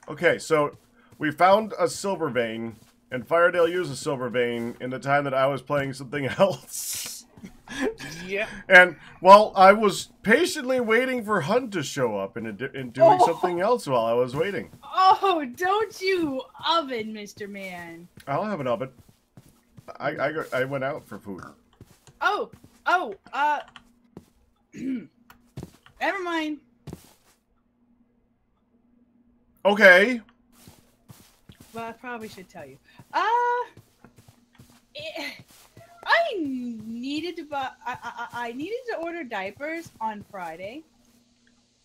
Okay, so we found a silver vein, and Firedale used a silver vein in the time that I was playing something else. Yep. And while I was patiently waiting for Hunt to show up and doing something else while I was waiting. Oh, don't you oven, Mr. Man. I'll have an oven. I went out for food. Oh, never mind. Okay. Well, I probably should tell you. I needed to buy. I needed to order diapers on Friday.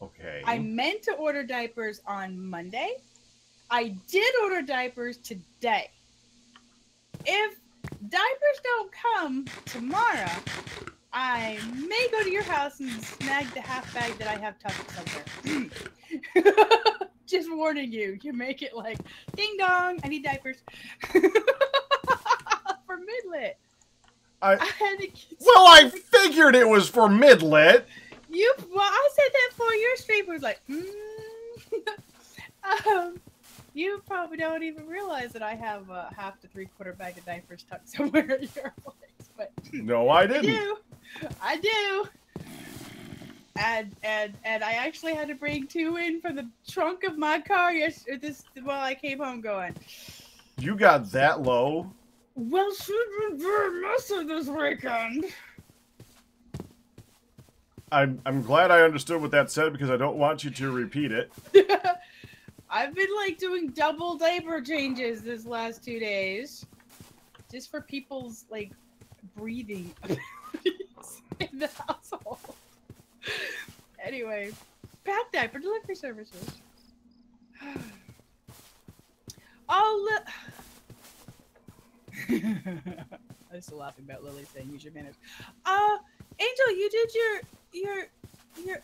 Okay. I meant to order diapers on Monday. I did order diapers today. If diapers don't come tomorrow, I may go to your house and snag the half bag that I have tucked somewhere. Just warning you. You make it like, ding dong, I need diapers. For midlit. Well, I figured it was for midlit. Well, I said that for your stream was like, you probably don't even realize that I have a half to 3/4 bag of diapers tucked somewhere at your place. But no, I didn't. I do. And I actually had to bring 2 in from the trunk of my car while I came home going. You got that low? Well, she's been very messy this weekend. I'm glad I understood what that said because I don't want you to repeat it. I've been like doing double diaper changes this last 2 days, just for people's like breathing abilities in the household. Anyway, pack diaper delivery services. I'm still laughing about Lily saying use your manners. Angel, you did your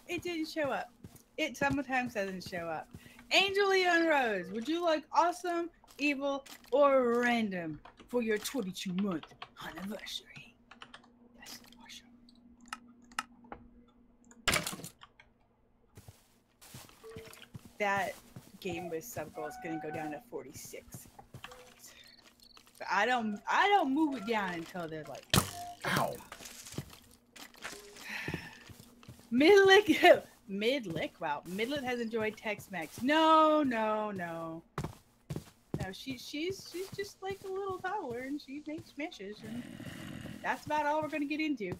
it didn't show up. It sometimes doesn't show up. Angel Leon Rose, would you like awesome, evil, or random for your 22-month anniversary? That's awesome. That game with sub goal is gonna go down to 46. But I don't move it down until they're like, ow. Midlick, wow. Midlet has enjoyed Tex-Mex. No. No, she's just like a little toddler and she makes meshes and that's about all we're gonna get into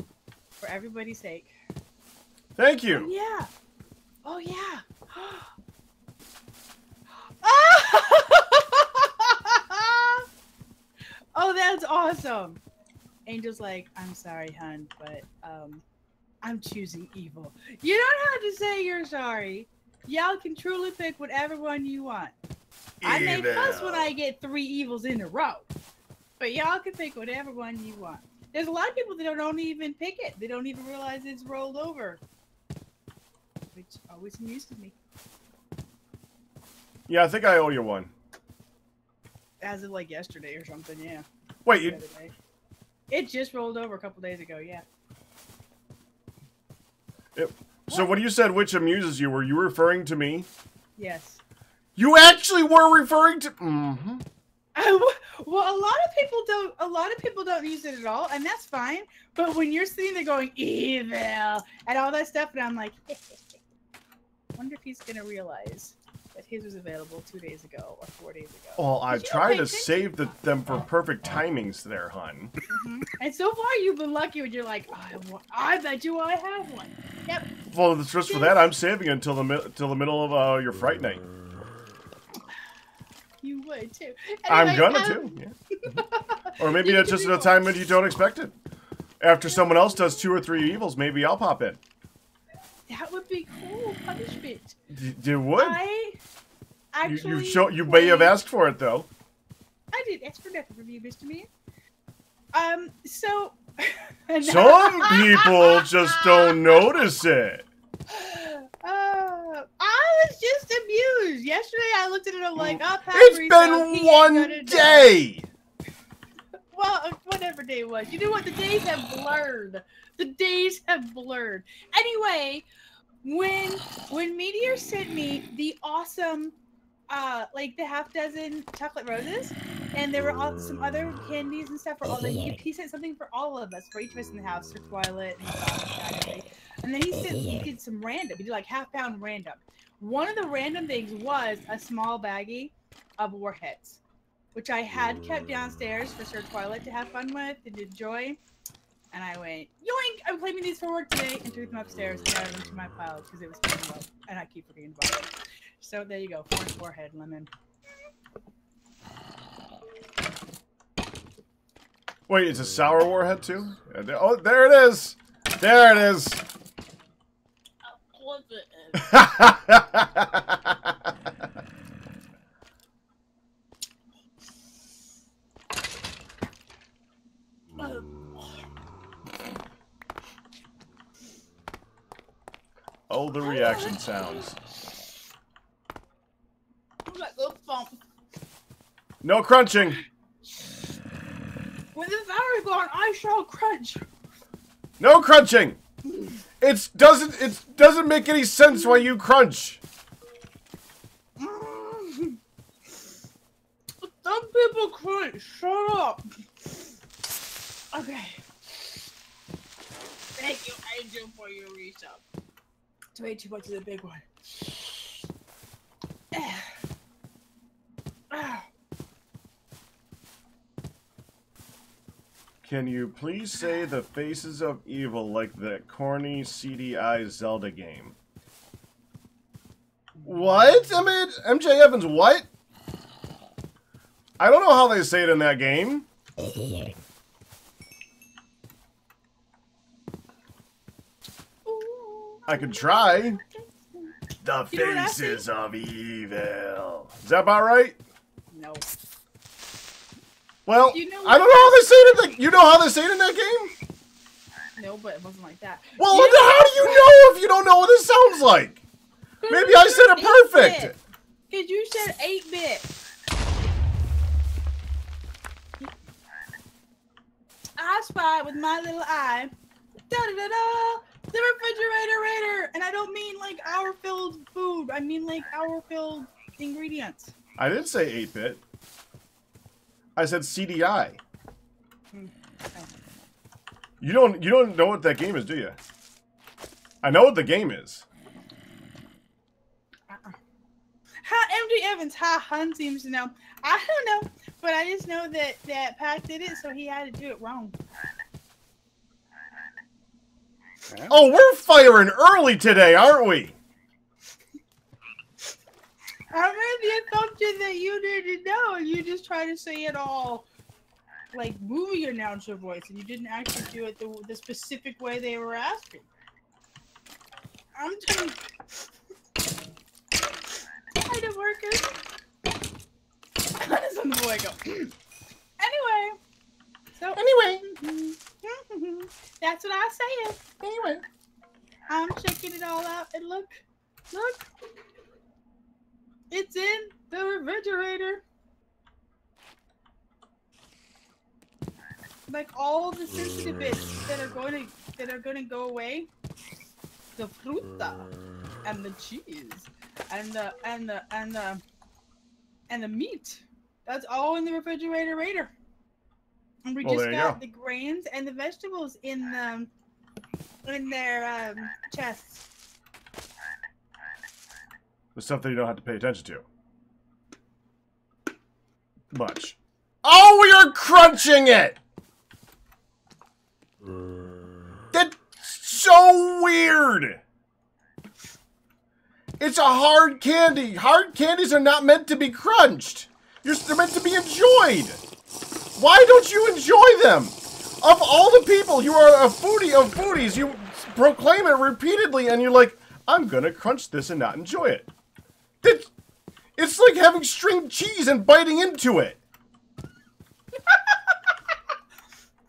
for everybody's sake. Thank you. Oh yeah. Oh, that's awesome. Angel's like, I'm sorry, hun, but I'm choosing evil. You don't have to say you're sorry. Y'all can truly pick whatever one you want. Evil. I may fuss when I get 3 evils in a row, but y'all can pick whatever one you want. There's a lot of people that don't even pick it. They don't even realize it's rolled over, which always amuses me. Yeah, I think I owe you one. As of like yesterday or something, yeah. Wait, it just rolled over a couple days ago, yeah. So when you said which amuses you, were you referring to me? Yes. You actually were referring to. Mm-hmm. Well, a lot of people don't use it at all, and that's fine. But when you're sitting there going evil and all that stuff, and I'm like, wonder if he's gonna realize that his was available 2 days ago or 4 days ago. Well, I try to save them for perfect timings there, hun. Mm-hmm. And so far, you've been lucky when you're like, I bet you I have one. Yep. Well, just for that, I'm saving until the middle of your Fright Night. You would too. Anyway, I'm gonna too. Yeah. Or maybe it's just at a time when you don't expect it. After someone else does 2 or 3 evils, maybe I'll pop in. That would be cool punishment. You would. I actually you may have asked for it though. I did ask for nothing from you, Mr. Man. So some people just don't notice it. I was just amused. Yesterday I looked at it and I'm like, oh, it's been 1 day. Well, whatever day it was. You know what? The days have blurred. The days have blurred. Anyway, when Meteor sent me the awesome like the half dozen chocolate roses, and there were all some other candies and stuff for all. Like he said something for all of us, for each of us in the house, for Twilight and then he did some random. He did like half-pound random. One of the random things was a small baggie of warheads, which I had kept downstairs for Sir Twilight to have fun with and enjoy. And I went, yoink! I'm claiming these for work today, and took them upstairs and added them to my pile because it was too low, and I keep forgetting about it. So there you go, warhead lemon. Wait, it's a sour warhead too? Oh, there it is! There it is! Of course it is. Oh, the reaction sounds. No crunching. When the sour is gone, I shall crunch. No crunching. It doesn't make any sense why you crunch. Some people crunch. Shut up. Okay. Thank you, Angel, for your resub. It's way too much of the big one. Can you please say the faces of evil like that corny CDI Zelda game? What? I mean, MJ Evans, what? I don't know how they say it in that game. I could try. The faces of evil. Is that about right? No. Well, I don't know how they say it in the... You know how they say it in that game? No, but it wasn't like that. Well, how do you know if you don't know what it sounds like? Maybe I said it perfect. Because you said 8-bit. I spy with my little eye. Da-da-da-da! The refrigerator raider! And I don't mean like hour-filled food. I mean like hour-filled ingredients. I didn't say 8-bit. I said CDI. Oh. You don't know what that game is, do you? I know what the game is. Ha, MD Evans. Ha, Hun seems to know. I don't know, but I just know that Pat did it, so he had to do it wrong. Oh, we're firing early today, aren't we? I made the assumption that you didn't know, and you just try to say it all like movie announcer voice, and you didn't actually do it the specific way they were asking. I'm telling you. Kind of workers. How does the boy go? Anyway. So anyway. That's what I said. Anyway. I'm checking it all out, and look. It's in the refrigerator. Like all the sensitive bits that are going to go away. The fruta and the cheese and the meat. That's all in the refrigerator. And we just got the grains and the vegetables in their chests. The stuff that you don't have to pay attention to. Much. Oh, we are crunching it! That's so weird! It's a hard candy. Hard candies are not meant to be crunched. They're meant to be enjoyed. Why don't you enjoy them? Of all the people, you are a foodie of foodies. You proclaim it repeatedly, and you're like, I'm gonna crunch this and not enjoy it. It's like having string cheese and biting into it.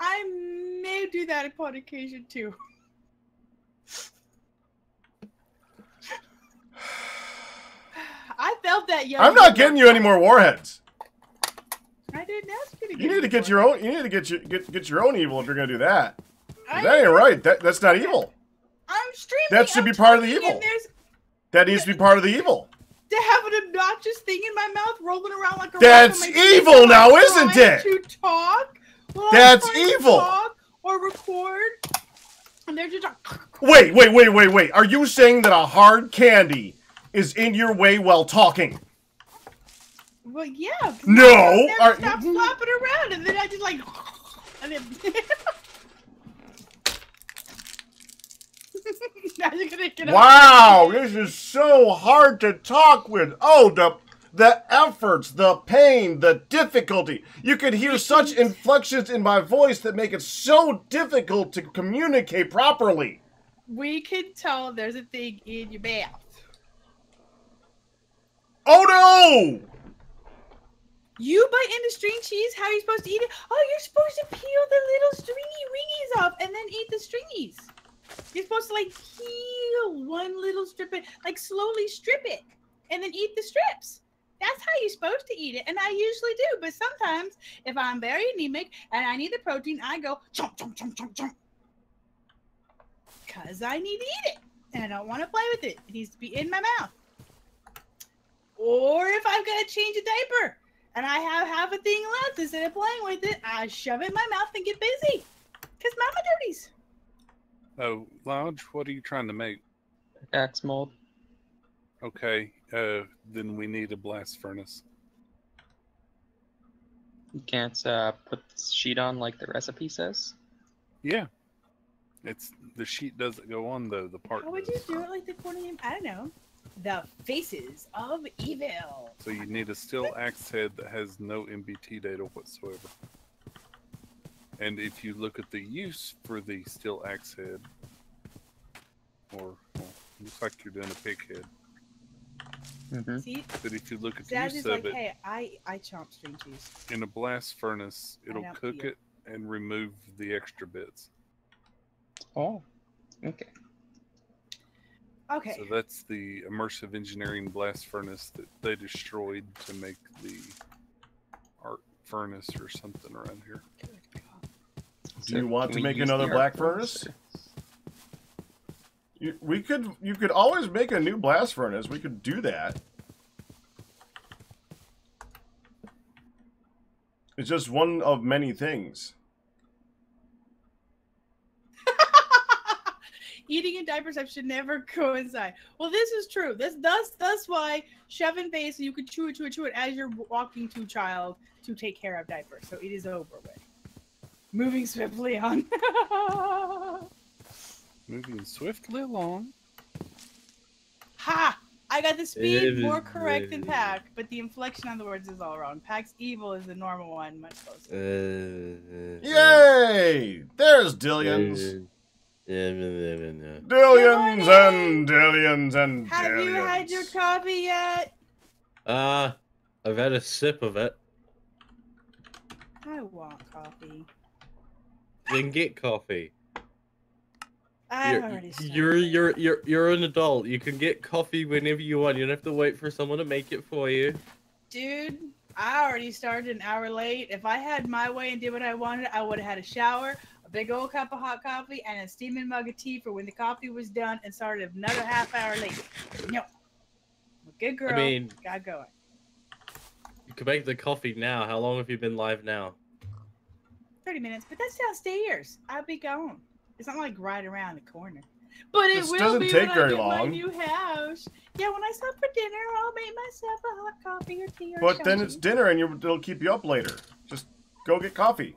I may do that upon occasion too. I felt that yellow. I'm not getting you any more warheads. I didn't ask you to get. You need to get your own. You need to get your own evil if you're gonna do that. That ain't right. That's not evil. I'm streaming. That should be part of the evil. That needs to be part of the evil. to have an obnoxious thing in my mouth rolling around like a That's evil now, isn't it? To talk. That's evil. Talk or record. And they're just Wait. Are you saying that a hard candy is in your way while talking? Well, yeah. No. Stop flopping around, and then I just like. And then... Wow, this is so hard to talk with. Oh, the efforts, the pain, the difficulty. You could hear such inflections in my voice that make it so difficult to communicate properly. We can tell there's a thing in your mouth. Oh no! You bite into string cheese? How are you supposed to eat it? Oh, you're supposed to peel the little stringy ringies off and then eat the stringies. You're supposed to like peel one little strip, like slowly strip it, and then eat the strips. That's how you're supposed to eat it, and I usually do. But sometimes, if I'm very anemic and I need the protein, I go chomp, chomp, chomp, chomp, chomp, because I need to eat it, and I don't want to play with it. It needs to be in my mouth. Or if I've got to change a diaper and I have half a thing left, instead of playing with it, I shove it in my mouth and get busy, because mama duties. Oh, Lodge, what are you trying to make? Axe mold. Okay, then we need a blast furnace. You can't put the sheet on like the recipe says? Yeah. The sheet doesn't go on though, the part. How would you do it like the corny? I don't know. The faces of evil. So you need a steel axe head that has no MBT data whatsoever. And if you look at the use for the steel axe head, or well, looks like you're doing a pig head. Mm-hmm. See, But if you look at the Dad use is of like, it hey, I chomp string cheese. in a blast furnace, it'll don't cook peel. it and remove the extra bits. Oh, okay. Okay. So that's the immersive engineering blast furnace that they destroyed to make the art furnace or something around here. Do you want to Can we make use another the black art furnace? You could always make a new blast furnace. We could do that. It's just one of many things. Eating and diaper stuff should never coincide. Well, this is true. That's why shoving face, you could chew it as you're walking to child to take care of diapers. So it is over with. Moving swiftly on. Moving swiftly along. Ha! I got the speed more correct than Pack, but the inflection on the words is all wrong. Pack's evil is the normal one, much closer. Yay! There's Dillions. Dillions and Dillions and Have you had your coffee yet? I've had a sip of it. I want coffee. Then get coffee. I've already started. You're an adult. You can get coffee whenever you want. You don't have to wait for someone to make it for you. Dude, I already started an hour late. If I had my way and did what I wanted, I would have had a shower, a big old cup of hot coffee, and a steaming mug of tea for when the coffee was done, and started another half hour late. No. Good girl. I mean, got going. you can make the coffee now. How long have you been live now? 30 minutes, but that's downstairs. I'll be gone. It's not like right around the corner. But it This will doesn't be take when very I get my long. new house. Yeah, when I stop for dinner, I'll make myself a hot coffee or tea or But then something. it's dinner and it'll keep you up later. Just go get coffee.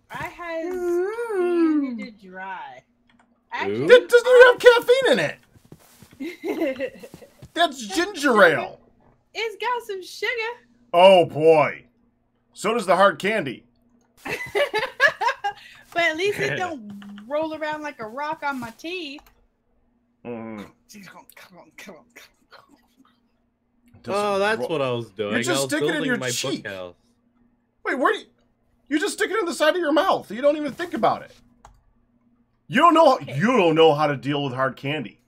I had scanned it dry. Actually, That doesn't even have caffeine in it. That's ginger ale. It's got some sugar. Oh boy. So does the hard candy. But at least it don't roll around like a rock on my teeth. Mm. Oh, that's what I was doing. You're just I was sticking it in building your my cheek. bookhouse. Wait, where do you just stick it in the side of your mouth? You don't even think about it. You don't know. Okay. You don't know how to deal with hard candy.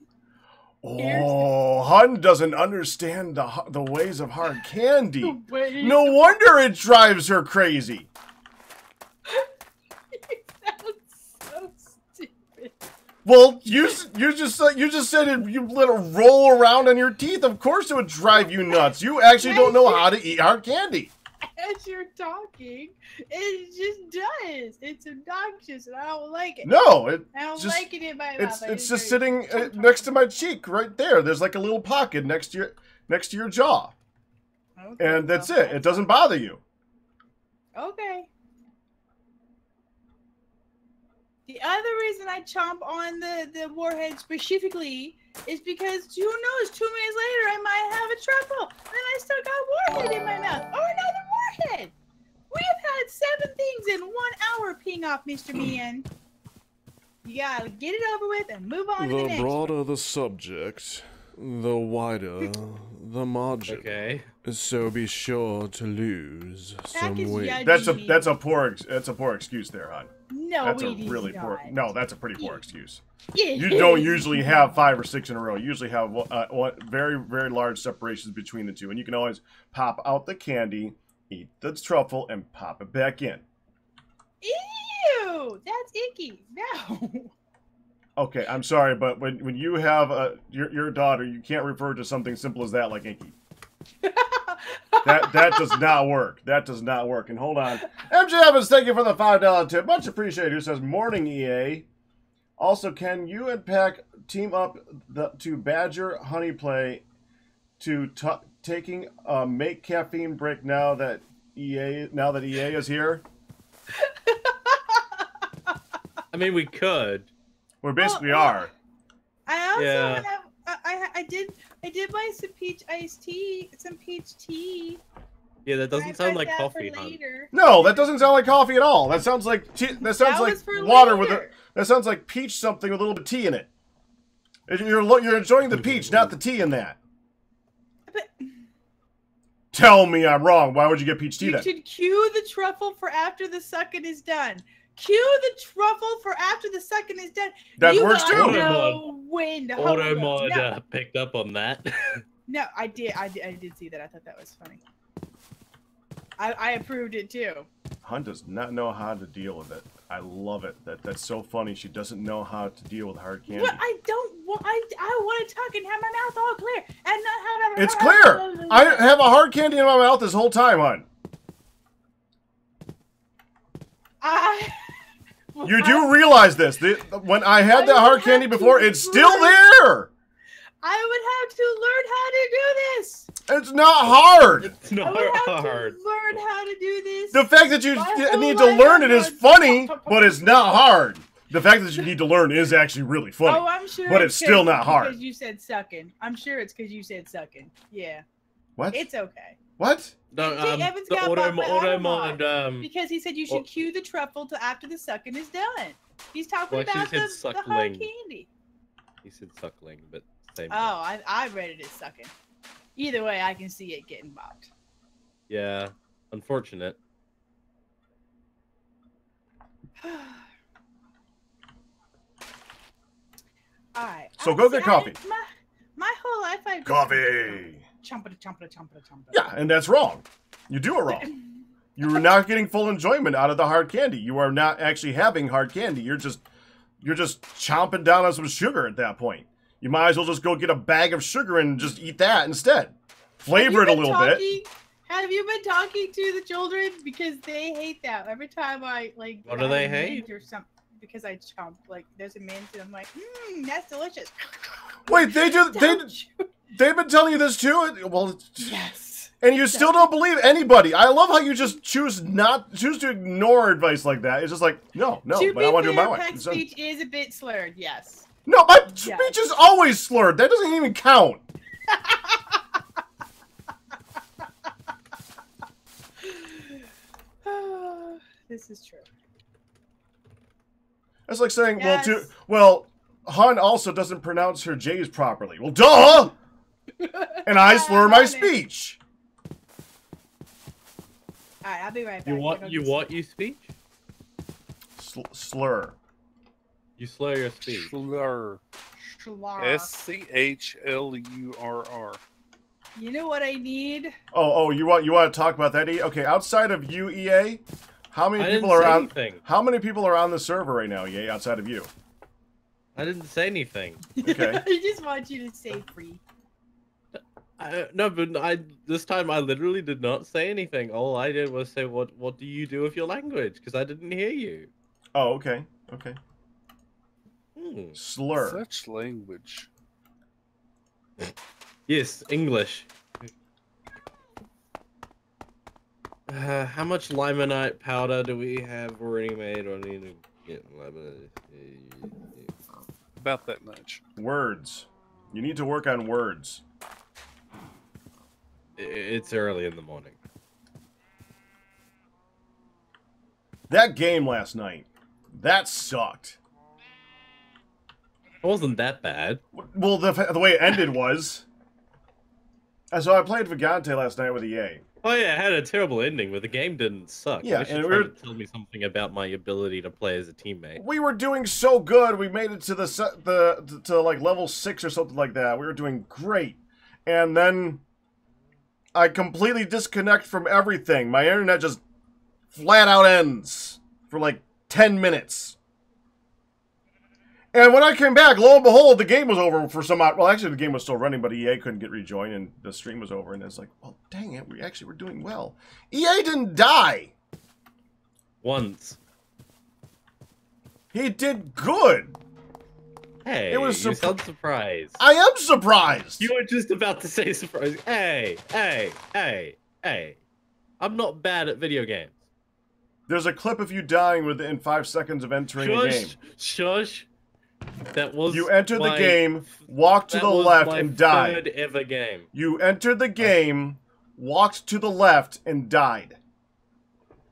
Oh, Hun doesn't understand the ways of hard candy. No wonder it drives her crazy. You sound so stupid. Well, you just said you let it roll around on your teeth. Of course, it would drive you nuts. You actually don't know how to eat hard candy. As you're talking, it just does. It's obnoxious, and I don't like it. No, I don't like it in my mouth. It's just sitting next to my cheek right there. There's like a little pocket next to your jaw, Okay, and that's it. It doesn't bother you. Okay. The other reason I chomp on the warhead specifically is because who knows, 2 minutes later I might have a truffle, and then I still got warhead in my mouth. Or another warhead. We have had 7 things in 1 hour ping off, Mr. Man. You gotta get it over with and move on to the next The broader one. the subject, the wider the margin. Okay. So be sure to lose some is weight. judgy. That's a poor excuse there, hon. No, That's a it is really not. poor. No, that's a pretty poor Yeah. excuse. It You don't is usually not. have 5 or 6 in a row. You usually have very, very large separations between the two. And you can always pop out the candy, eat the truffle, and pop it back in. Ew! That's icky. No. Okay, I'm sorry, but when you have your daughter, you can't refer to something simple as that like inky. That does not work. That does not work. And hold on. MJ Evans, thank you for the $5 tip. Much appreciated. Who says, morning, EA. Also, can you and Pack team up to Badger Honey Play to taking a make caffeine break now that EA is here? I mean, we could. We basically are. I also Yeah. have. I did buy some peach iced tea, some peach tea. Yeah, that I doesn't sound bought like that coffee, for hon. later. No, that doesn't sound like coffee at all. That sounds like that sounds like was for water with a. later. That sounds like peach something with a little bit of tea in it. You're enjoying the peach, not the tea in that. But Tell me I'm wrong. Why would you get peach tea you then? should cue the truffle for after the sucking is done. Cue the truffle for after the sucking is done. That You works gotta too. know when to hold up. Automod picked up on that. No, I did see that. I thought that was funny. I approved it too. Hunt does not know how to deal with it. I love it. That's so funny. She doesn't know how to deal with hard candy. What I don't want, I want to talk and have my mouth all clear and not have. It's clear. I have a hard candy in my mouth this whole time, hon. You do realize this. When I had that hard candy before, it's still there. I would have to learn how to do this. It's not hard. It's I not would have hard. to learn how to do this. The fact that you My whole need to life learn it I've is learned- funny, but it's not hard. The fact that you need to learn is actually really funny. Oh, I'm sure. but it's still not hard. Because you said sucking. I'm sure it's because you said sucking. Yeah, What? it's okay. What? No, Jake Evans the got bought by Automod, Because he said you should cue the truffle till after the sucking is done. He's talking Well, actually, about he said the hard suckling. candy. he said suckling, but same. Oh, I read it as sucking. Either way, I can see it getting bopped. Yeah, unfortunate. All right. So go get coffee. My whole life I've Coffee. Chompa. Yeah, and that's wrong. You do it wrong. You are not getting full enjoyment out of the hard candy. You are not actually having hard candy. You're just chomping down on some sugar at that point. You might as well just go get a bag of sugar and just eat that instead. Flavor it a little bit. Have you been talking to the children? Because they hate that. Every time I like. What do have they a mint hate? Or something. Because I chomp. Like there's a mint, and I'm like, that's delicious. Wait, Don't you- they've been telling you this too? Well, Yes. and you still don't believe anybody. I love how you just choose to ignore advice like that. It's just like, no, To but be I want to do it my fair, way. Peck's speech is a bit slurred. Yes. No, my Yeah. speech is always slurred. That doesn't even count. This is true. That's like saying, Yes. Han also doesn't pronounce her J's properly. Well, duh! And I slur my speech. All right, I'll be right back. You speech? Slur. You slur your speech. Slur. Schlar. SCHLURR. You know what I need? Oh, you want to talk about that? Okay, outside of you, EA, how many I people didn't are say on? anything. How many people are on the server right now, EA? Outside of you, I didn't say anything. Okay. I just want you to stay free. No, but this time I literally did not say anything. All I did was say, "What do you do with your language?" Because I didn't hear you. Oh, okay. Okay. Hmm. Slur. Such language. Yes, English. How much limonite powder do we have already made? Or need to get limonite? About that much. Words. You need to work on words. It's early in the morning. That game last night, that sucked. It wasn't that bad. Well, the way it ended was. And so I played Vagante last night with EA. Oh yeah, it had a terrible ending, but the game didn't suck. Yeah, You should and try to tell me something about my ability to play as a teammate. We were doing so good. We made it to to like level 6 or something like that. We were doing great. And then I completely disconnect from everything. My internet just flat out ends for like 10 minutes. And when I came back, lo and behold, the game was over for some odd... Well, actually, the game was still running, but EA couldn't get rejoined, and the stream was over. And it's like, well, dang it, we actually were doing well. EA didn't die. Once. He did good. Hey, It was you sound surprised. I am surprised. You were just about to say surprised. Hey. I'm not bad at video games. There's a clip of you dying within 5 seconds of entering the game. Shush. That was You entered the game, walked to the left, and died. Third ever game. You entered the game, walked to the left, and died.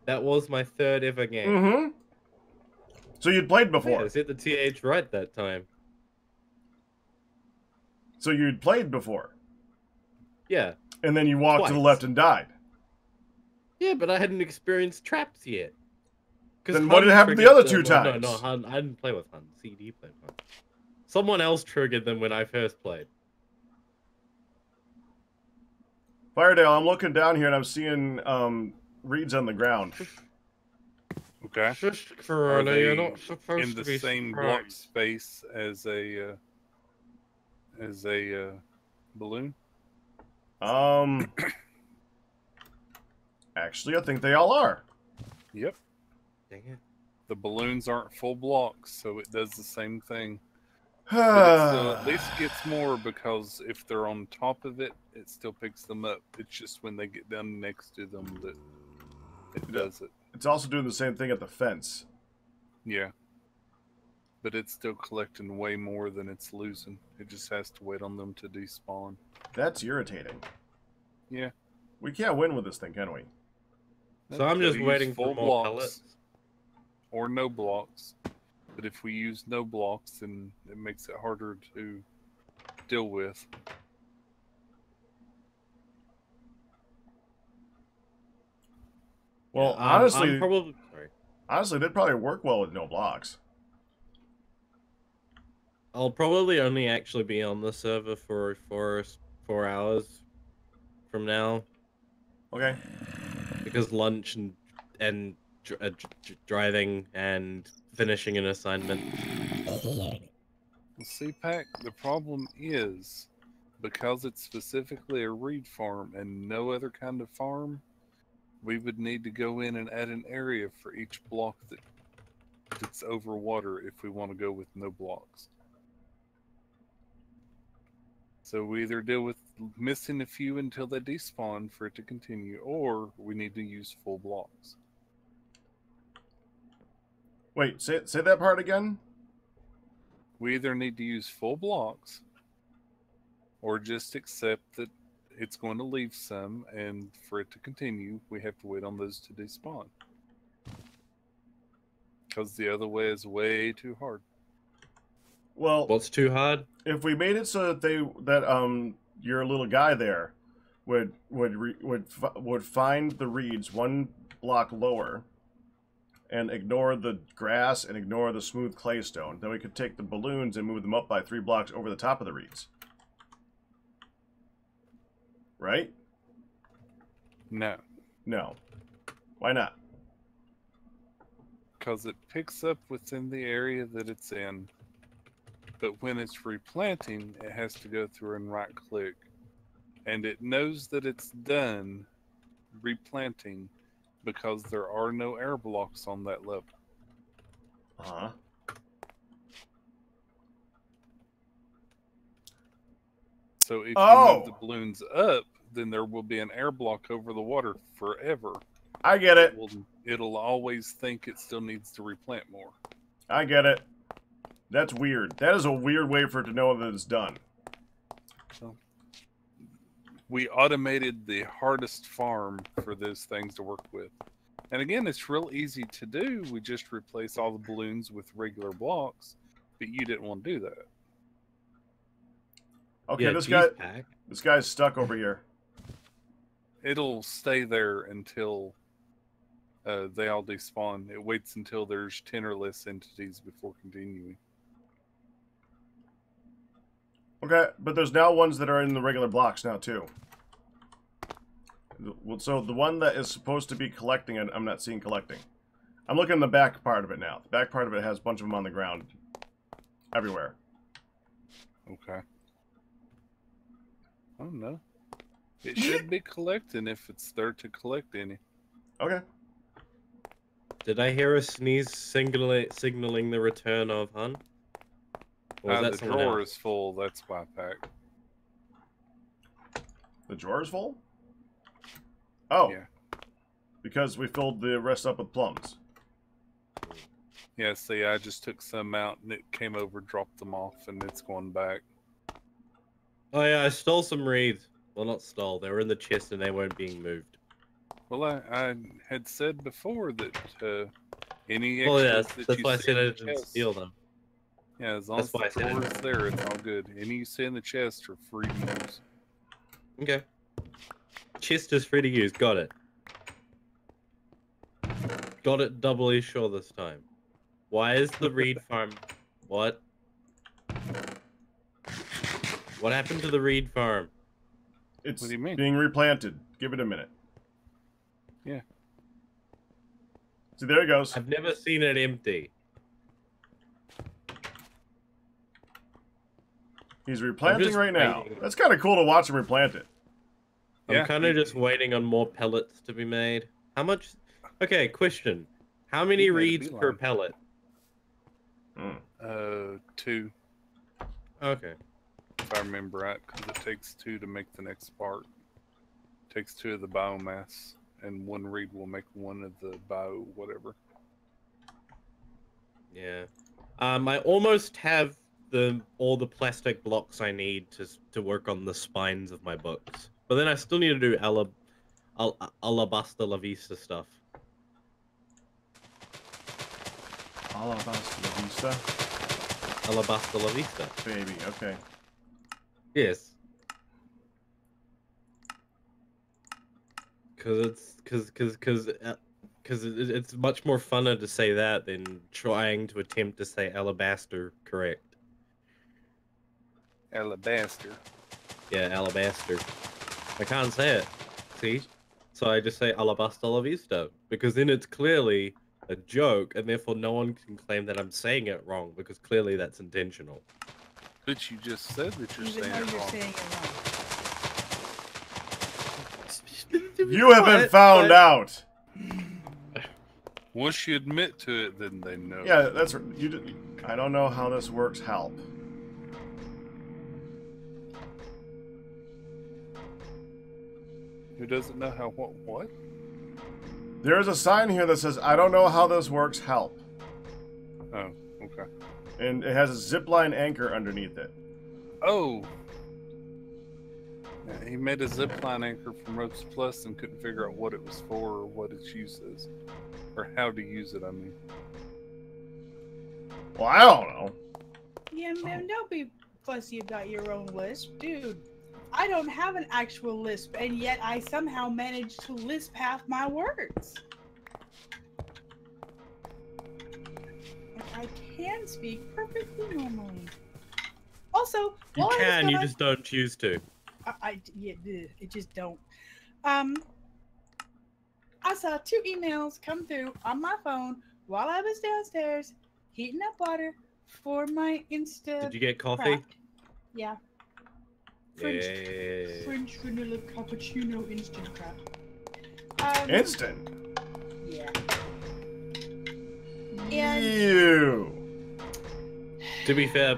That was my third ever game. Mm-hmm. So you'd played before. Yeah, I said the TH right that time. So you'd played before. Yeah. And then you walked to the Twice. left and died. Yeah, but I hadn't experienced traps yet. Then what did happen the other two times? No, Hun, I didn't play with Hun. CD played with Hun. Someone else triggered them when I first played. Firedale, I'm looking down here and I'm seeing reeds on the ground. Okay. Shush, Are Corona, they you're not supposed in to the be same surprised. block space as a balloon? Actually, I think they all are. Yep. Dang it. The balloons aren't full blocks, so it does the same thing. But it still at least gets more because if they're on top of it, it still picks them up. It's just when they get down next to them that it does it. It's also doing the same thing at the fence. Yeah. But it's still collecting way more than it's losing. It just has to wait on them to despawn. That's irritating. Yeah. We can't win with this thing, can we? So I'm just Use waiting for full more blocks pellets. or no blocks. But if we use no blocks, then it makes it harder to deal with. Well, Yeah, honestly, I'm probably sorry. honestly, they'd probably work well with no blocks. I'll probably only actually be on the server for 4 hours from now Okay. because lunch and driving and finishing an assignment. Well, see, Pack, the problem is because it's specifically a reed farm and no other kind of farm, we would need to go in and add an area for each block that's over water if we want to go with no blocks. So we either deal with missing a few until they despawn for it to continue, or we need to use full blocks. Wait, say that part again? We either need to use full blocks, or just accept that it's going to leave some, and for it to continue, we have to wait on those to despawn. Because the other way is way too hard. Well, What's too hard? if we made it so that your little guy there would find the reeds one block lower and ignore the grass and ignore the smooth clay stone, then we could take the balloons and move them up by 3 blocks over the top of the reeds. Right? No. No. Why not? Because it picks up within the area that it's in. But when it's replanting, it has to go through and right click. And it knows that it's done replanting because there are no air blocks on that level. Uh-huh. So if you move the balloons up, then there will be an air block over the water forever. I get it. It'll always think it still needs to replant more. I get it. That's weird. That is a weird way for it to know that it's done. So, we automated the hardest farm for those things to work with. And again, it's real easy to do. We just replace all the balloons with regular blocks, but you didn't want to do that. Okay, yeah, this guy's stuck over here. It'll stay there until they all despawn. It waits until there's 10 or less entities before continuing. Okay, but there's now ones that are in the regular blocks now, too. So the one that is supposed to be collecting it, I'm not seeing collecting. I'm looking at the back part of it now. The back part of it has a bunch of them on the ground. Everywhere. Okay. I don't know. It should be collecting if it's there to collect any. Okay. Did I hear a sneeze signaling the return of Hun? Or was that The drawer is full. That's my pack. The drawer is full? Oh. Yeah. Because we filled the rest up with plums. Yeah, see, I just took some out and it came over, dropped them off, and it's going back. Oh yeah, I stole some reeds. Well, not stole. They were in the chest and they weren't being moved. Well, I had said before that any Oh yeah, extras that that's you why I see said in I the didn't chest- steal them. Yeah, as long That's as the why I said drawer it. is there, it's all good. Any you see in the chest are free to use. Okay. Chest is free to use. Got it. Got it doubly sure this time. Why is the reed farm... What? What happened to the reed farm? It's What do you mean? being replanted. Give it a minute. Yeah. See, there it goes. I've never seen it empty. He's replanting just right now. waiting. That's kind of cool to watch him replant it. I'm Yeah. kind of just waiting on more pellets to be made. How much... Okay, question. How many You made a reeds per beeline. pellet? 2, Okay. if I remember right, because it takes 2 to make the next part. Takes 2 of the biomass, and 1 reed will make 1 of the bio whatever. Yeah. I almost have all the plastic blocks I need to work on the spines of my books. But then I still need to do Alabaster La Vista stuff. Alabaster La Vista. Alabaster La Vista. Baby, okay. Yes. Because it's much more funner to say that than trying to attempt to say alabaster correct. Alabaster. Yeah, alabaster. I can't say it. See? So I just say Alabaster La Vista. Because then it's clearly a joke, and therefore no one can claim that I'm saying it wrong, because clearly that's intentional. But you just said that you're Even saying though it you're wrong. saying it wrong. You have been found out. Once you admit to it, then they know. Yeah, that's you. I don't know how this works. Help. Who doesn't know how what? There is a sign here that says, "I don't know how this works. Help." Oh, okay. And it has a zipline anchor underneath it. Oh. Yeah, he made a zipline anchor from Ropes Plus and couldn't figure out what it was for or what its use is. Or how to use it, I mean. Well, I don't know. Yeah, man, don't be fussy about your own lisp. Dude, I don't have an actual lisp, and yet I somehow managed to lisp half my words. I can speak perfectly normally. Also, You while I was can, you gone- just don't choose to. yeah, it just don't. I saw 2 emails come through on my phone while I was downstairs heating up water for my Insta. Did you get coffee? craft. Yeah. Yeah. French vanilla cappuccino instant craft. Instant. Yeah. And Ew. To be fair,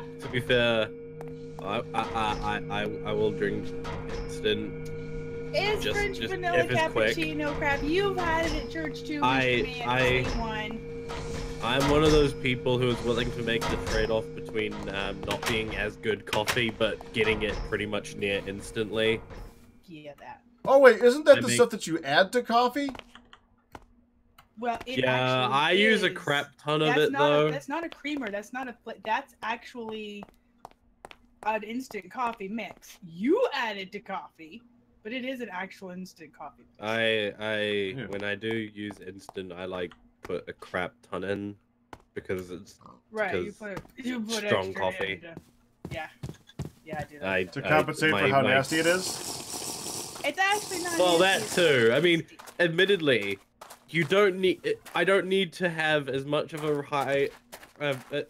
I will drink instant. is just- French just vanilla if it's quick. cappuccino craft. You've had it at church too. I'm one of those people who is willing to make the trade-off between not being as good coffee, but getting it pretty much near instantly. Yeah, that. Oh wait, isn't that I the make- stuff that you add to coffee? Well, it Yeah, actually I use a is. crap ton of That's it not though. that's not a creamer. That's not a. That's actually an instant coffee mix. You add it to coffee, but it is an actual instant coffee mix. When I do use instant, I like put a crap ton in because it's Right, you because put strong extra coffee. in. Yeah, yeah, I do that. To compensate for how nasty it is? It's actually not. Well, that nasty, it's too. I mean, tasty. admittedly, you don't need. I don't need to have as much of a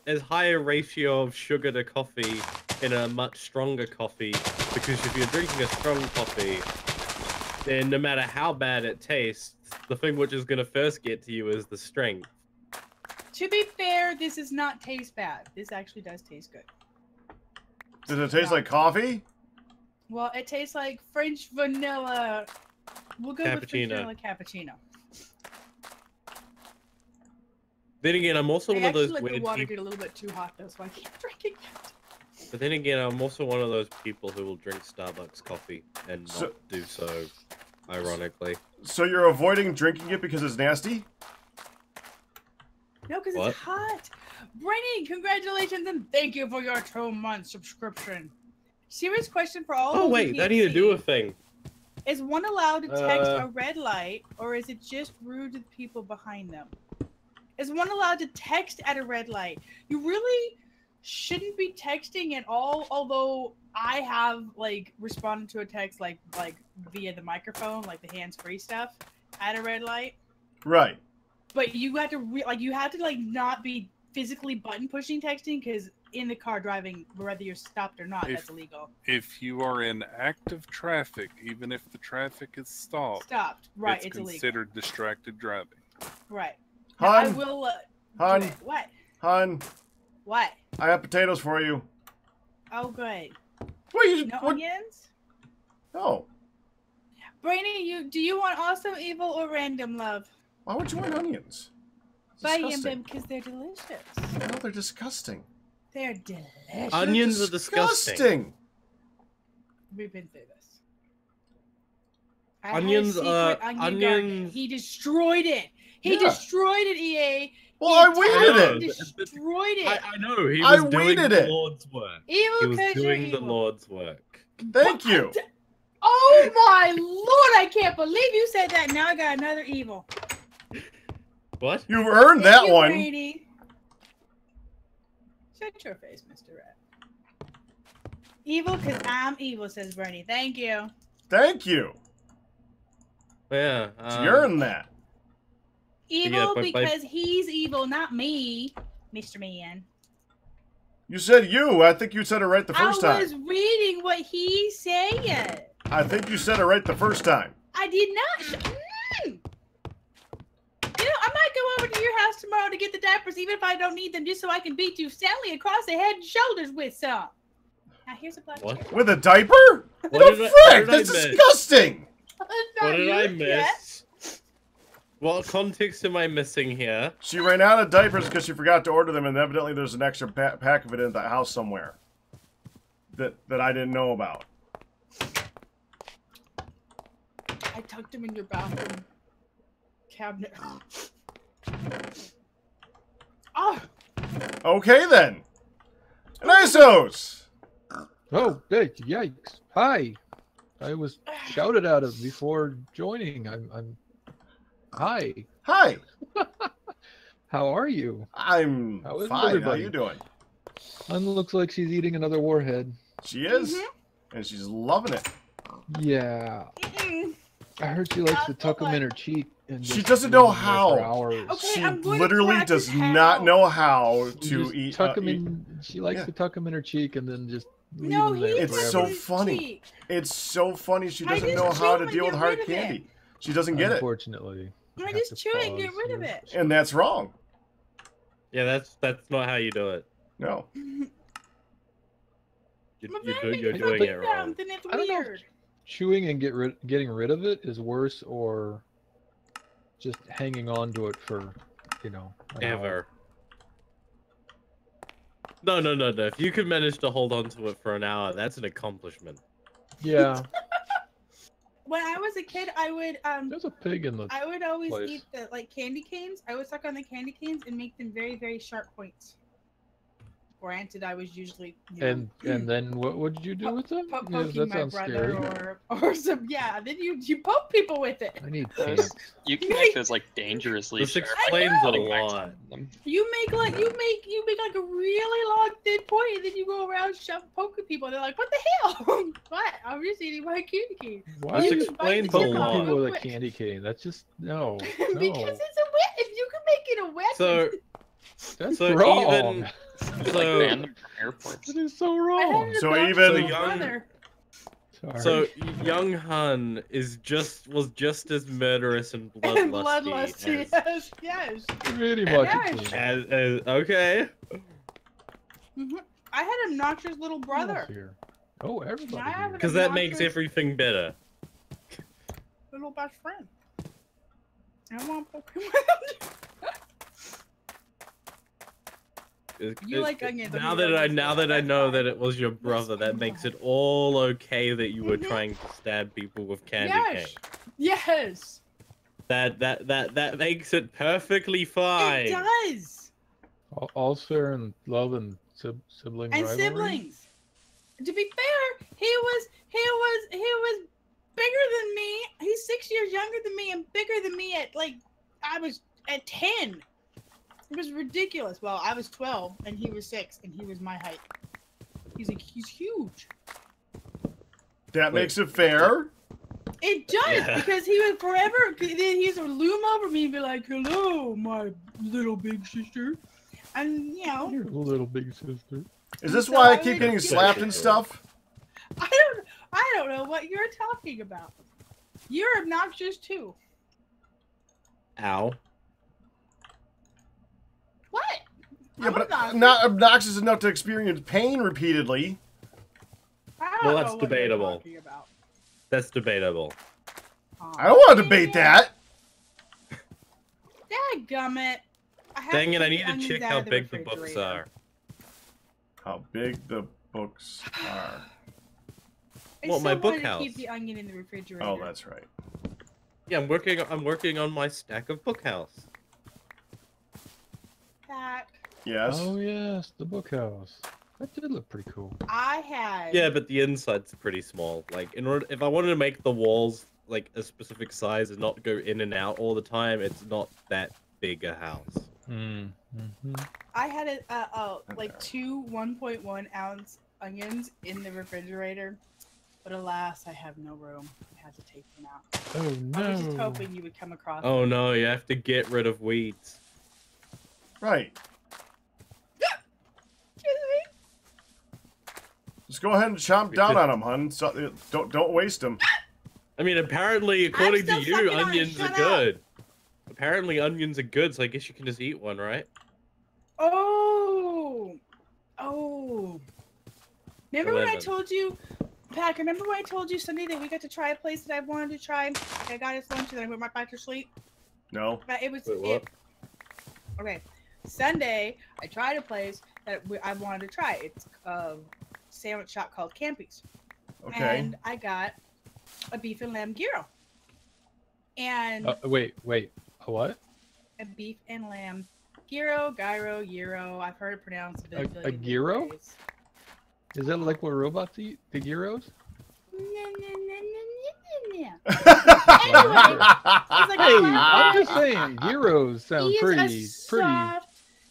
as high a ratio of sugar to coffee in a much stronger coffee, because if you're drinking a strong coffee, then no matter how bad it tastes, the thing which is gonna first get to you is the strength. To be fair, this does not taste bad. This actually does taste good. Does it taste like coffee? Well, it tastes like French vanilla. We'll go with French Cappuccino. vanilla cappuccino. Then again, I'm also I one of actually those let the weird water people. get a little bit too hot though, so I keep drinking it. But then again, I'm also one of those people who will drink Starbucks coffee and not So- do so ironically. So you're avoiding drinking it because it's nasty? No, because What? it's hot. Brittany, congratulations and thank you for your 2-month subscription. Serious question for all. Oh of wait, the I need to do a TFC. thing. Is one allowed to text Uh, a red light, or is it just rude to the people behind them? Is one allowed to text at a red light? You really shouldn't be texting at all. Although I have like responded to a text like via the microphone, like the hands-free stuff, at a red light. Right. But you have to you have to like not be physically button pushing texting, because in the car driving, whether you're stopped or not, If- that's illegal. If you are in active traffic, even if the traffic is stopped, Stopped, right? it's It's illegal, considered distracted driving. right? Now, I Hun, will. hun, do it. What? hun, What? I have potatoes for you. Oh, good. What you? No What? onions. No. Brainy, do you want awesome, evil, or random love? Why would you want onions? It's Buy disgusting. them because they're delicious. No, they're disgusting. They're delicious. Onions They're are disgusting. disgusting. We've been through this. I had a Onions secret are- onion onions- garden. He destroyed it. He Yeah. destroyed it, EA. Well, I He weeded entirely it. destroyed it. I know he I was doing weeded the it. Lord's work. Evil He was because you're doing the evil. Lord's work. Thank you. Oh my lord, I can't believe you said that. Now I got another evil. What? You've earned Thank that you, one. Brady. Shut your face, Mr. Red. Evil because I'm evil, says Bernie. Thank you. Thank you. Yeah. You earned that. Evil but- because he's evil, not me, Mr. Man. You said you. I think you said it right the first I time. was reading what he said. I think you said it right the first time. I did not. You know, I might go over to your house tomorrow to get the diapers, even if I don't need them, just so I can beat you soundly across the head and shoulders with some. Now here's a black What? chair. With a diaper? What the did I- frick? what did I That's miss? disgusting. Not What did I used yet. miss? What context am I missing here? She ran out of diapers because she forgot to order them, and evidently there's an extra pack of it in the house somewhere that I didn't know about. I tucked them in your bathroom cabinet. Oh, Okay then. Nisos. Oh, hey, yikes. Hi. I was shouted at of before joining. I'm Hi. Hi. How are you? I'm How is fine. How everybody? you doing? Looks like she's eating another warhead. She is, and she's loving it. Yeah. mm-mm. I heard she likes to tuck them in her cheek. and She just doesn't leave know them there for how. hours. Okay, She I'm going to literally practice does not how. know how You to just eat. tuck them eat- in. She likes yeah. to tuck them in her cheek and then just leave No, them there he It's tucks so in forever. his funny. cheek. It's so funny. She I doesn't just know chew how to them and deal with get hard rid of it. candy. She doesn't get it, Unfortunately. I have just to chew it and get pause rid of here. it. and that's wrong. Yeah, that's not how you do it. No. But then I make You're it doing fucking it dumb, wrong. then it's I don't know. weird. Chewing and getting rid of it is worse, or just hanging on to it for, an hour. Ever. No. If you can manage to hold on to it for an hour, that's an accomplishment. Yeah, When I was a kid, I would there's a pig in the. I would always place. eat the candy canes. I would suck on the candy canes and make them very, very sharp points. Granted, I was usually And then what would you do with them? Yeah, poking that my sounds brother scary. or some Then you poke people with it. I need Those, pants. you can make those like dangerously This sharp. explains a cutting knives lot. on them. You make like a really long thin point, and then you go around poking people. And they're like, "What the hell? What? I'm just eating my candy cane." Why This are you explains a poking lot. people with a candy cane? That's just no. Because no. it's a weapon. You can make it a weapon. So That's so wrong. even Like so random airports. That is so I wrong. had an So adopted even- little young- brother. Sorry. so young Hun was just as murderous and And bloodlusty bloodlusty. Yes. pretty much. Yes. as okay. Mhm. I had an obnoxious little brother. Here. Oh, everybody. I have here. Because that makes everything better. Little best friend. I want Pokemon. You like onions, Now I'm that I onions, know that's that it was your brother, that fine. makes it all okay that you were Mhm. trying to stab people with candy Yes. cane. Yes. That makes it perfectly fine. It does. All's fair in love and sibling And rivalry. siblings. To be fair, he was bigger than me. He's 6 years younger than me and bigger than me I was at 10. It was ridiculous. Well, I was 12 and he was 6 and he was my height. He's huge. That makes it fair. It does Yeah. because he would forever. He's would loom over me and be like, "Hello, my little big sister," and Your little big sister. Is this So why I I keep would getting get- slapped and stuff? I don't know what you're talking about. You're obnoxious too. Ow. What? Yeah, I'm but obnoxious. not obnoxious enough to experience pain repeatedly. I don't Well, know that's what you're debatable. talking about. That's debatable. I don't want to debate that. Dadgummit. Dang it, I need to check how big the books are. How big the books are. Well, my book To keep house. the onion in the refrigerator. Oh, that's right. Yeah, I'm working on my stack of book house. Back. Yes. Oh yes, the book house. That did look pretty cool. I had. Yeah, but the inside's pretty small. Like, if I wanted to make the walls like a specific size and not go in and out all the time, it's not that big a house. I had like 2 1.1 ounce onions in the refrigerator, but alas, I have no room. I had to take them out. Oh no. I was just hoping you would come across. Oh no, you have to get rid of weeds. Right. Excuse me. Just go ahead and chomp down on them, hun. So, don't waste them. I mean, apparently, according to still you, sucking on it, onions are shut up. good. Apparently, onions are good, so I guess you can just eat one, right? Oh. Remember when I 11. told you, Pack? Remember when I told you Sunday that we got to try a place that I wanted to try? I got us lunch and then I went right back to sleep. No. But it was. Wait, what? Okay. Sunday, I tried a place that I wanted to try. It's a sandwich shop called Campy's. Okay. And I got a beef and lamb gyro. And Wait. A what? a beef and lamb gyro. I've heard it pronounced A gyro? ways. Is that like what robots eat? The gyros? Hey, I'm just saying, gyros sound He is pretty. a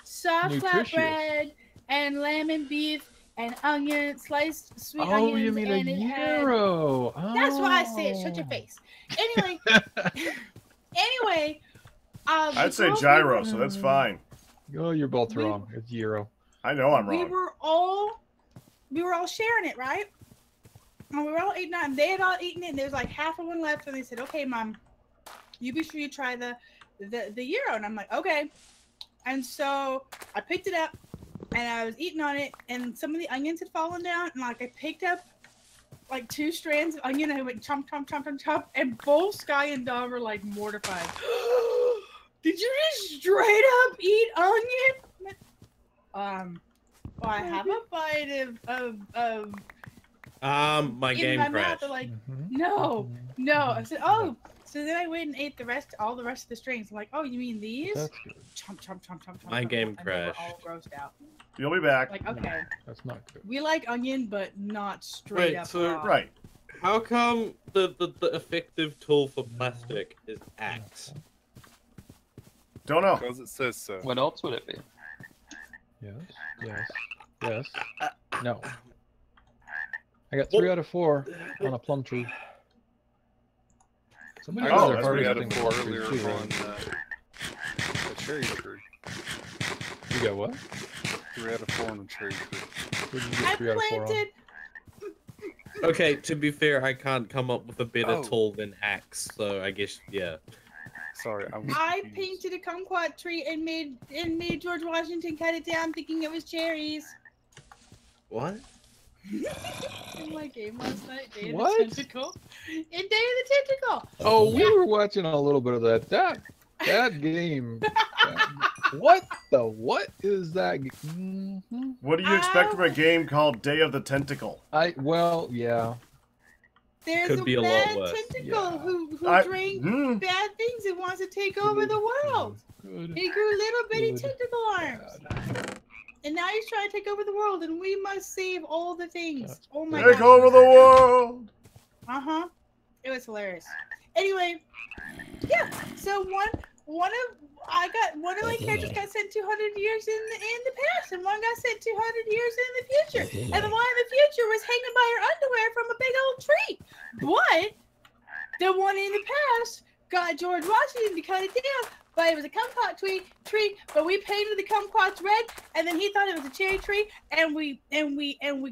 soft nutritious. flatbread and lamb and beef and onion, sliced sweet Oh, onions. you mean a and it had- gyro? That's why I say it. Shut your Oh. face. Anyway, I'd say gyro, so that's fine. Oh, you're both wrong. It's gyro. I know I'm We wrong. were all sharing it, right? And we were all eating it, and they had all eaten it, and there was like half of one left, and they said, "Okay, Mom, you be sure you try the gyro." And I'm like, "Okay." And so I picked it up, and I was eating on it, and some of the onions had fallen down, and like I picked up like 2 strands of onion, and I went chomp, chomp, chomp, chomp, chomp, and both Sky and Dom were like mortified. Did you just straight up eat onion? Well, I have a bite of My in game my crashed. mouth. They're like, no. I said, oh. So then I went and ate all the rest of the strings. I'm like, oh, you mean these? That's good. Chomp, chomp, chomp, chomp, chomp. My chomp, game and they were crashed. all grossed out. You'll be back. Like, okay, That's not good. we like onion, but not straight Wait, up so- raw. Right. How come the effective tool for plastic is axe? Don't know. Because it says so. What else would it be? Yes. No. I got 3 out of 4 on a plum tree. Somebody I Oh, got they're that's 3 out harvesting of 4 plum earlier trees too, on right? a cherry tree. You got what? 3 out of 4 on a cherry tree. What did you I get 3 out of 4 on? planted. Okay, to be fair, I can't come up with a better Oh. tool than axe, so I guess, yeah. Sorry, I was I confused. painted a kumquat tree and made George Washington cut it down, thinking it was cherries. What? In my game last night, Day of What? the Tentacle. In Day of the Tentacle. Oh, we were watching a little bit of that. That game. What is that? Mhm. What do you expect from a game called Day of the Tentacle? Well, yeah. There's Could a be a lot bad worse. tentacle Yeah. who I- drank Hmm. bad things and wants to take over the world. Good. He grew little bitty Good. tentacle arms. Bad. And now he's trying to take over the world, and we must save all the things. That's Oh my Take god. over the world. Uh-huh. It was hilarious. Anyway, yeah. So one of my characters got sent 200 years in the past, and one got sent 200 years in the future. And the one in the future was hanging by her underwear from a big old tree. But the one in the past got George Washington to cut it down. But it was a kumquat tree, but we painted the kumquats red, and then he thought it was a cherry tree, and we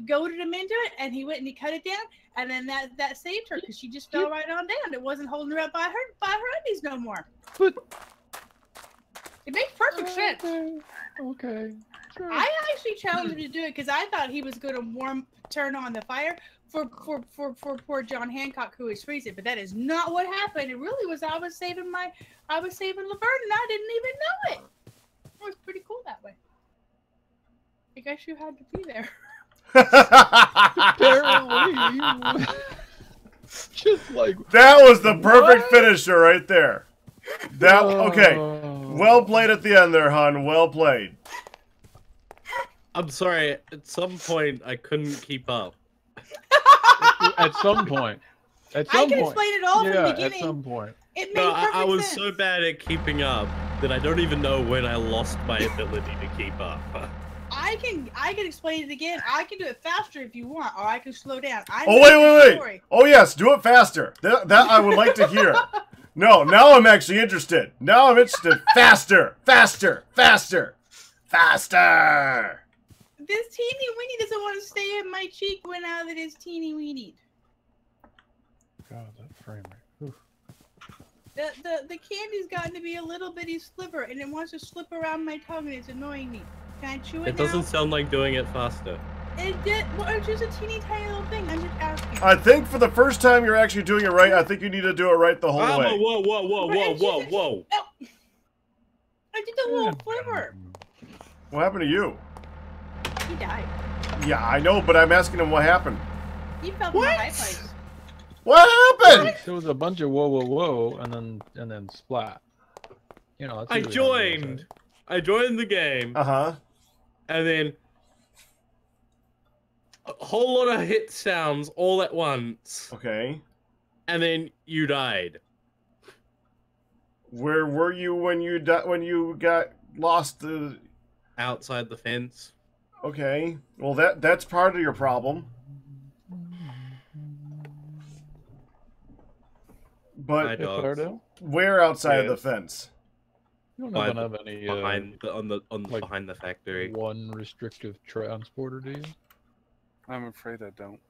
goaded him into it, and he went and he cut it down, and then that saved her because she just fell right on down. It wasn't holding her up by her undies no more. But It makes perfect sense. Okay. Sure. I actually challenged him to do it because I thought he was going to turn on the fire for poor John Hancock, who was freezing, but that is not what happened. It really was I was saving Laverne, and I didn't even know it. It was pretty cool that way. I guess you had to be there. Apparently. Just like That was the perfect finisher right there. That okay. Well played at the end there, hon. Well played. I'm sorry, at some point I couldn't keep up. At some point. At I some can point. explain it all from Yeah, the at beginning. some point. It made No, perfect I was sense. so bad at keeping up that I don't even know when I lost my ability to keep up. I can explain it again. I can do it faster if you want, or I can slow down. I Oh know the wait. story. Oh yes, do it faster. That I would like to hear. No, now I'm actually interested. Now I'm interested. Faster. This teeny weeny doesn't want to stay in my cheek when now that it's teeny weeny. God, that frame rate. Oof. The candy's gotten to be a little bitty sliver, and it wants to slip around my tongue, and it's annoying me. Can I chew it It doesn't now? sound like doing it faster. Well, it's just a teeny tiny little thing. I'm just asking. I think for the first time you're actually doing it right. I think you need to do it right the whole way. Whoa. Oh. I did the little fliver. What happened to you? He died. Yeah, I know, but I'm asking him what happened. He fell from a high place. What happened? There was a bunch of whoa, and then splat. You know, that's I usually how it goes, joined. I joined the game, Uh-huh. and then a whole lot of hit sounds all at once, Okay. and then you died. Where were you when you got lost? Outside the fence. Okay. Well, that's part of your problem. My But dogs. Ricardo? where outside of the Yes. fence? You don't have any behind like, behind the factory. one restrictive transporter, do you? I'm afraid I don't.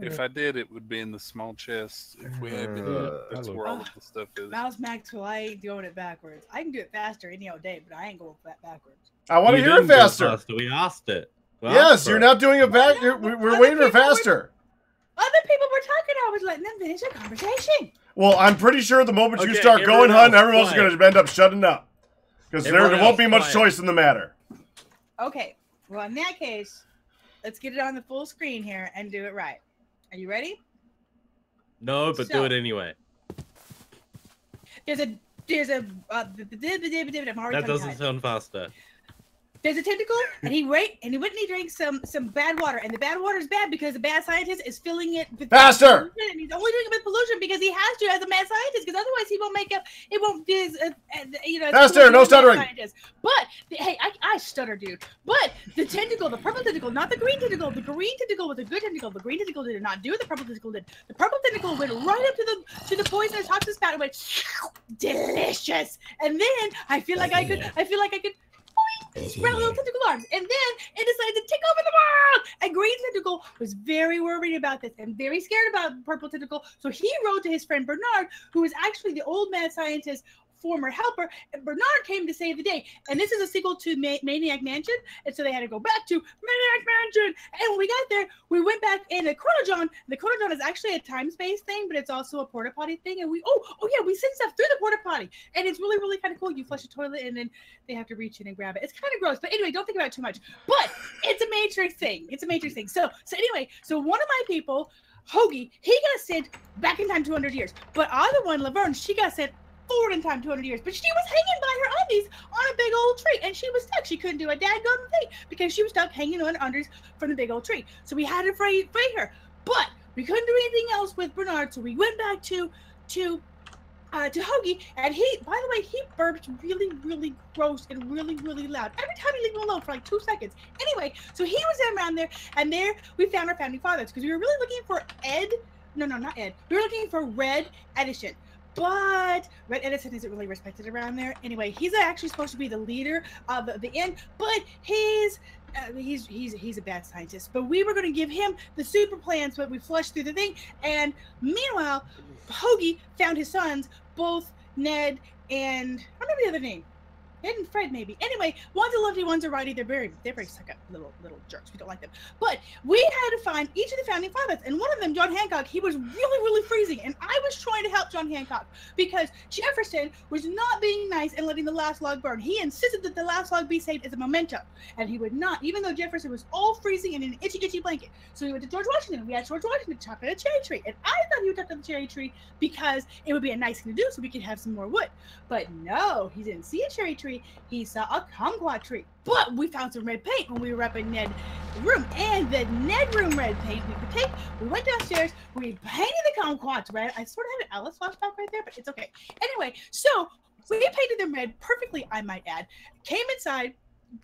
If I did, it would be in the small chest. If we had been, that's where all of the stuff is. Mouse Maxwell, I ain't doing it backwards. I can do it faster any old day, but I ain't going backwards. I want to hear it faster. We asked it. Yes, you're not doing it back. We're waiting for faster. Other people were talking. I was letting them finish their conversation. Well, I'm pretty sure the moment you start going, hun, everyone else is going to end up shutting up. Because there won't be much choice in the matter. Okay. Well, in that case, let's get it on the full screen here and do it right. Are you ready? No, but do it anyway. There's a that doesn't sound faster. There's a tentacle, and he went and he drank some bad water, and the bad water is bad because the bad scientist is filling it with faster. Pollution, and he's only doing it with pollution because he has to as a mad scientist, because otherwise he won't make up. It won't be as faster. No stuttering. But hey, I stutter, dude. But the tentacle, the purple tentacle, not the green tentacle. The green tentacle was a good tentacle. The green tentacle did not do what the purple tentacle did. The purple tentacle went right up to the poisonous toxin spout and went delicious. And then I feel like I could. Sprout little tentacle arms, and then it decided to take over the world. And Green Tentacle was very worried about this and very scared about Purple Tentacle. So he wrote to his friend Bernard, who was actually the old mad scientist's former helper, and Bernard came to save the day. And this is a sequel to Maniac Mansion, and so they had to go back to Maniac Mansion. And when we got there, we went back in the Chronojon. The Chronojon is actually a time-space thing, but it's also a porta potty thing. And we send stuff through the porta potty, and it's really, really kind of cool. You flush a toilet, and then they have to reach in and grab it. It's kind of gross, but anyway, don't think about it too much. But it's a Matrix thing. It's a Matrix thing. So anyway, one of my people, Hoagie, he got sent back in time 200 years. But other one, Laverne, she got sent forward in time 200 years, but she was hanging by her undies on a big old tree, and she was stuck. She couldn't do a dadgum thing because she was stuck hanging on undies from the big old tree. So we had to free her, but we couldn't do anything else with Bernard. So we went back to Hoagie, and he, by the way, he burped really, really gross and really, really loud every time you leave him alone for like 2 seconds. Anyway, so he was around there, and there we found our founding fathers, because we were really looking for not Ed. We were looking for Red Edison. But Red Edison isn't really respected around there. Anyway, he's actually supposed to be the leader of the end, but he's a bad scientist. But we were going to give him the super plans, but we flushed through the thing. And meanwhile, Hoagie found his sons, both Ned and I don't remember the other name. Ned and Fred, maybe. Anyway, one's a lefty, one's a righty. They're very stuck up little jerks. We don't like them. But we had to find each of the founding fathers, and one of them, John Hancock, he was really, really freezing, and I was trying to help John Hancock because Jefferson was not being nice and letting the last log burn. He insisted that the last log be saved as a memento, and he would not, even though Jefferson was all freezing and in an itchy blanket. So we went to George Washington. We had George Washington chop down a cherry tree, and I thought he would chop down the cherry tree because it would be a nice thing to do, so we could have some more wood. But no, he didn't see a cherry tree. He saw a kumquat tree. But we found some red paint when we were up in Ned's room, and the Ned room red paint we could take. We went downstairs, we painted the kumquats red. I sort of had an Alice flashback right there, but it's okay. Anyway, so we painted them red perfectly, I might add. Came inside,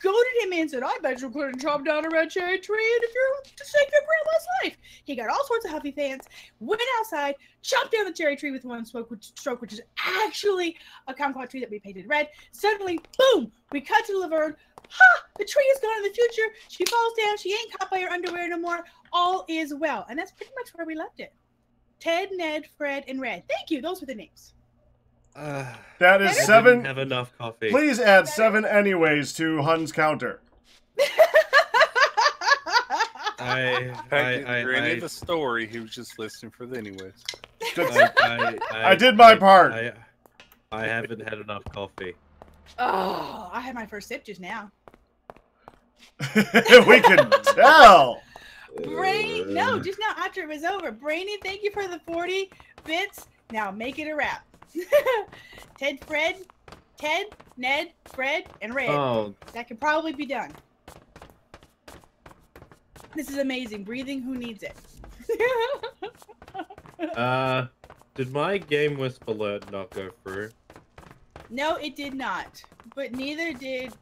goaded him in, said, I bet you couldn't chop down a red cherry tree and if you're to save your grandma's life. He got all sorts of huffy fans, went outside, chopped down the cherry tree with one stroke, which is actually a kumquat tree that we painted red. Suddenly, boom, we cut to Laverne. Ha! The tree is gone in the future. She falls down. She ain't caught by her underwear no more. All is well. And that's pretty much where we left it. Ted, Ned, Fred, and Red. Thank you. Those were the names. That is 7. Didn't have enough coffee. Please add 7 anyways to Hun's counter. I the story. He was just listening for the anyways. I did my part. I haven't had enough coffee. Oh, I had my first sip just now. We can tell. No, just now after it was over. Brainy, thank you for the 40 bits. Now make it a wrap. Ted, Ned, Fred, and Red. Oh. That could probably be done. This is amazing. Breathing, who needs it? Did my game whisper alert not go through? No, it did not. But neither did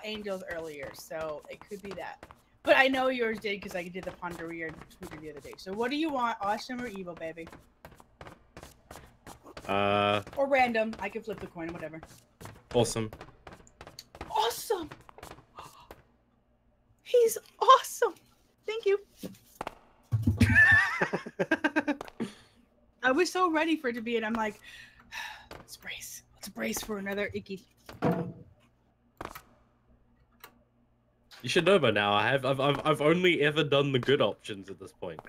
Angel's earlier, so it could be that. But I know yours did because I did the Ponderier tweeter the other day. So what do you want, awesome or evil, baby? Or random. I can flip the coin, whatever. Awesome. Awesome. He's awesome. Thank you. I was so ready for it to be, and I'm like, let's brace. Let's brace for another icky. You should know by now. I've only ever done the good options at this point.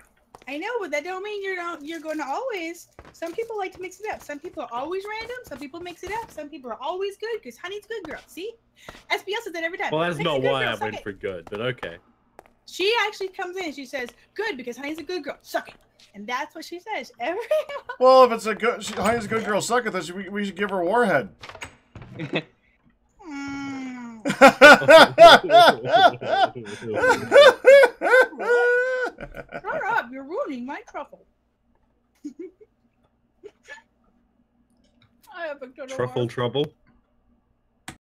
I know, but that don't mean you're going to always. Some people like to mix it up. Some people are always random. Some people mix it up. Some people are always good because Honey's good girl. See, SBL says that every time. Well, that's Honey's not a good why girl, I suck went it. for good, but okay. She actually comes in and she says, good, because Honey's a good girl. Suck it. And that's what she says every Well, if it's a good, Honey's a good girl, suck it. Then we should give her Warhead. Shut up, you're ruining my truffle. I have a good Truffle award. trouble.